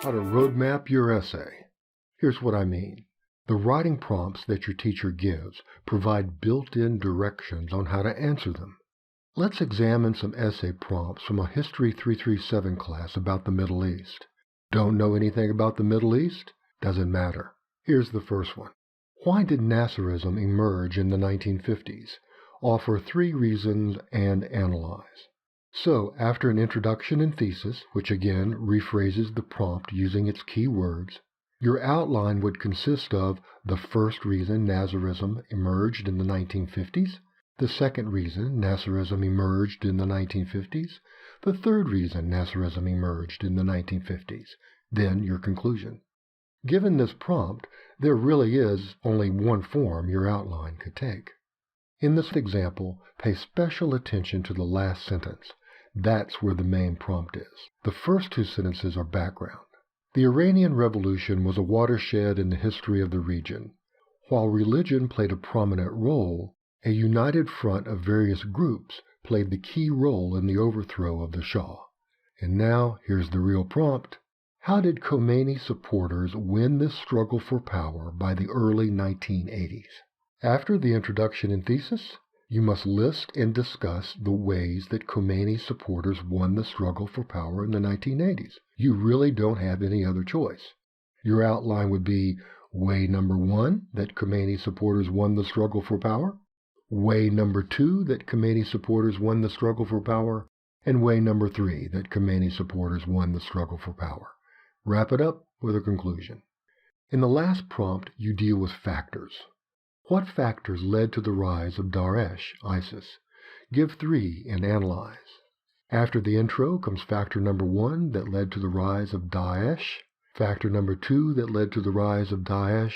How to roadmap your essay. Here's what I mean. The writing prompts that your teacher gives provide built-in directions on how to answer them. Let's examine some essay prompts from a History 337 class about the Middle East. Don't know anything about the Middle East? Doesn't matter. Here's the first one. Why did Nasserism emerge in the 1950s? Offer 3 reasons and analyze. So, after an introduction and thesis, which again rephrases the prompt using its key words, your outline would consist of the first reason Nasserism emerged in the 1950s, the second reason Nasserism emerged in the 1950s, the third reason Nasserism emerged in the 1950s, then your conclusion. Given this prompt, there really is only one form your outline could take. In this example, pay special attention to the last sentence. That's where the main prompt is. The first 2 sentences are background. The Iranian Revolution was a watershed in the history of the region. While religion played a prominent role, a united front of various groups played the key role in the overthrow of the Shah. And now, here's the real prompt. How did Khomeini supporters win this struggle for power by the early 1980s? After the introduction and thesis, you must list and discuss the ways that Khomeini supporters won the struggle for power in the 1980s. You really don't have any other choice. Your outline would be way number 1, that Khomeini supporters won the struggle for power, way number 2, that Khomeini supporters won the struggle for power, and way number 3, that Khomeini supporters won the struggle for power. Wrap it up with a conclusion. In the last prompt, you deal with factors. What factors led to the rise of Daesh, ISIS? Give 3 and analyze. After the intro comes factor number 1 that led to the rise of Daesh, factor number 2 that led to the rise of Daesh,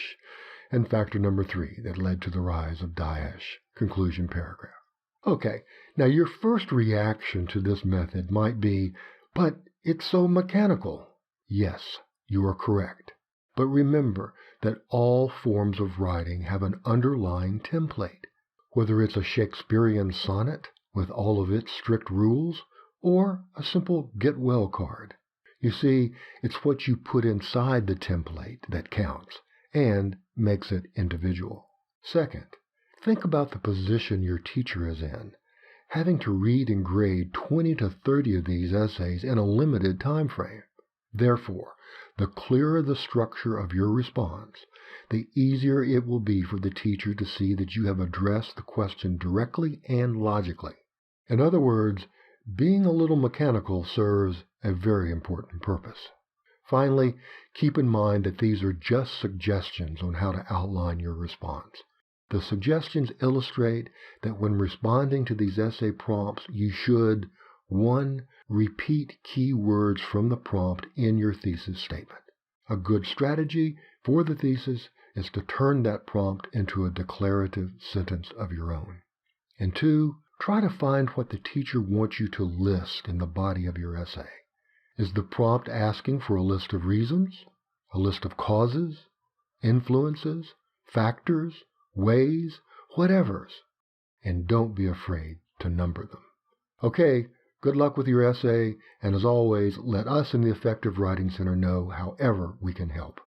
and factor number 3 that led to the rise of Daesh. Conclusion paragraph. Okay, now your first reaction to this method might be, but it's so mechanical. Yes, you are correct. But remember that all forms of writing have an underlying template, whether it's a Shakespearean sonnet with all of its strict rules, or a simple get-well card. You see, it's what you put inside the template that counts and makes it individual. Second, think about the position your teacher is in, having to read and grade 20 to 30 of these essays in a limited time frame. Therefore, the clearer the structure of your response, the easier it will be for the teacher to see that you have addressed the question directly and logically. In other words, being a little mechanical serves a very important purpose. Finally, keep in mind that these are just suggestions on how to outline your response. The suggestions illustrate that when responding to these essay prompts, you should 1. Repeat key words from the prompt in your thesis statement. A good strategy for the thesis is to turn that prompt into a declarative sentence of your own. And 2, try to find what the teacher wants you to list in the body of your essay. Is the prompt asking for a list of reasons, a list of causes, influences, factors, ways, whatevers? And don't be afraid to number them. Okay, good luck with your essay, and as always, let us in the Effective Writing Center know however we can help.